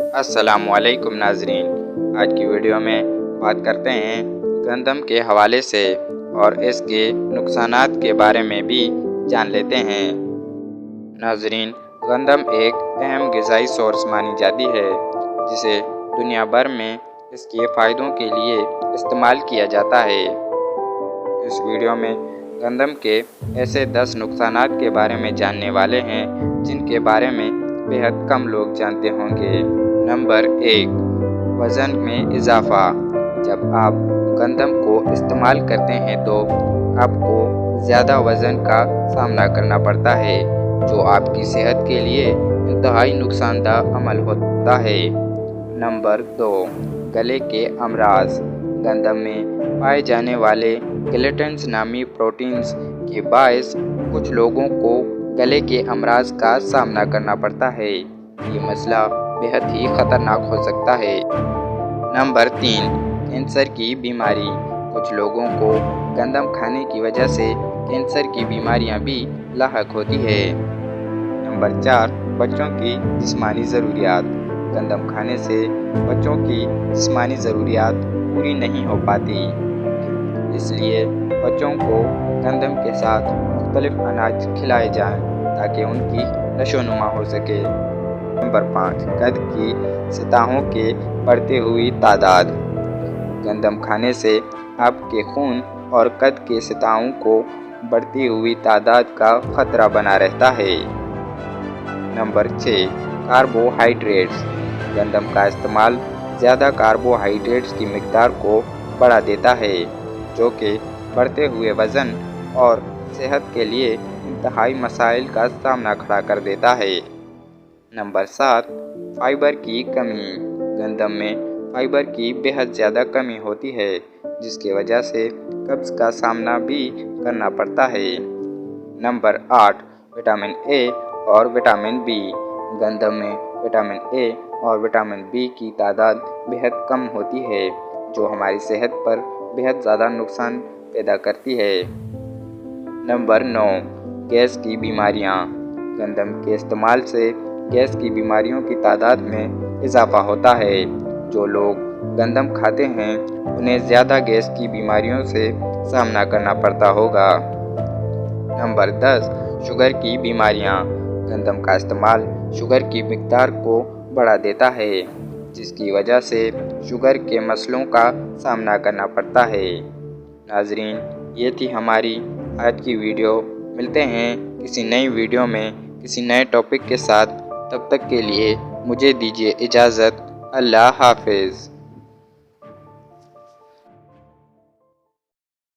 अस्सलामुअलैकुम नाज़रीन, आज की वीडियो में बात करते हैं गंदम के हवाले से और इसके नुकसानात के बारे में भी जान लेते हैं। नाज़रीन, गंदम एक अहम ग़िज़ाई सोर्स मानी जाती है जिसे दुनिया भर में इसके फ़ायदों के लिए इस्तेमाल किया जाता है। इस वीडियो में गंदम के ऐसे 10 नुकसानात के बारे में जानने वाले हैं जिनके बारे में बेहद कम लोग जानते होंगे। नंबर 1, वज़न में इजाफ़ा। जब आप गंदम को इस्तेमाल करते हैं तो आपको ज़्यादा वज़न का सामना करना पड़ता है, जो आपकी सेहत के लिए इंतहाई नुकसानदेह अमल होता है। नंबर 2, गले के अमराज। गंदम में पाए जाने वाले गिलेटिन्स नामी प्रोटीन्स के बायस कुछ लोगों को गले के अमराज का सामना करना पड़ता है। ये मसला बेहद ही ख़तरनाक हो सकता है। नंबर 3, कैंसर की बीमारी। कुछ लोगों को गंदम खाने की वजह से कैंसर की बीमारियां भी लाहक होती है। नंबर 4, बच्चों की जिस्मानी ज़रूरियात। गंदम खाने से बच्चों की जिस्मानी ज़रूरियात पूरी नहीं हो पाती, इसलिए बच्चों को गंदम के साथ मुख्तलिफ अनाज खिलाए जाएं ताकि उनकी नशोनुमा हो सके। नंबर 5, कद की सतहों के बढ़ती हुई तादाद। गंदम खाने से आपके खून और कद के सतहों को बढ़ती हुई तादाद का ख़तरा बना रहता है। Number 6, carbohydrates. गंदम का इस्तेमाल ज़्यादा कार्बोहाइड्रेट्स की मिक़दार को बढ़ा देता है, जो कि बढ़ते हुए वज़न और सेहत के लिए इंतहाई मसाइल का सामना खड़ा कर देता है। नंबर 7, फ़ाइबर की कमी। गंदम में फ़ाइबर की बेहद ज़्यादा कमी होती है, जिसकी वजह से कब्ज़ का सामना भी करना पड़ता है। नंबर 8, विटामिन ए और विटामिन बी। गंदम में विटामिन ए और विटामिन बी की तादाद बेहद कम होती है, जो हमारी सेहत पर बेहद ज़्यादा नुकसान पैदा करती है। नंबर 9, गैस की बीमारियां। गंदम के इस्तेमाल से गैस की बीमारियों की तादाद में इजाफ़ा होता है। जो लोग गंदम खाते हैं उन्हें ज़्यादा गैस की बीमारियों से सामना करना पड़ता होगा। नंबर 10, शुगर की बीमारियां। गंदम का इस्तेमाल शुगर की मिक़दार को बढ़ा देता है, जिसकी वजह से शुगर के मसलों का सामना करना पड़ता है। नाज़रीन, ये थी हमारी आज की वीडियो। मिलते हैं किसी नई वीडियो में किसी नए टॉपिक के साथ। तब तक के लिए मुझे दीजिए इजाज़त। अल्लाह हाफ़िज़।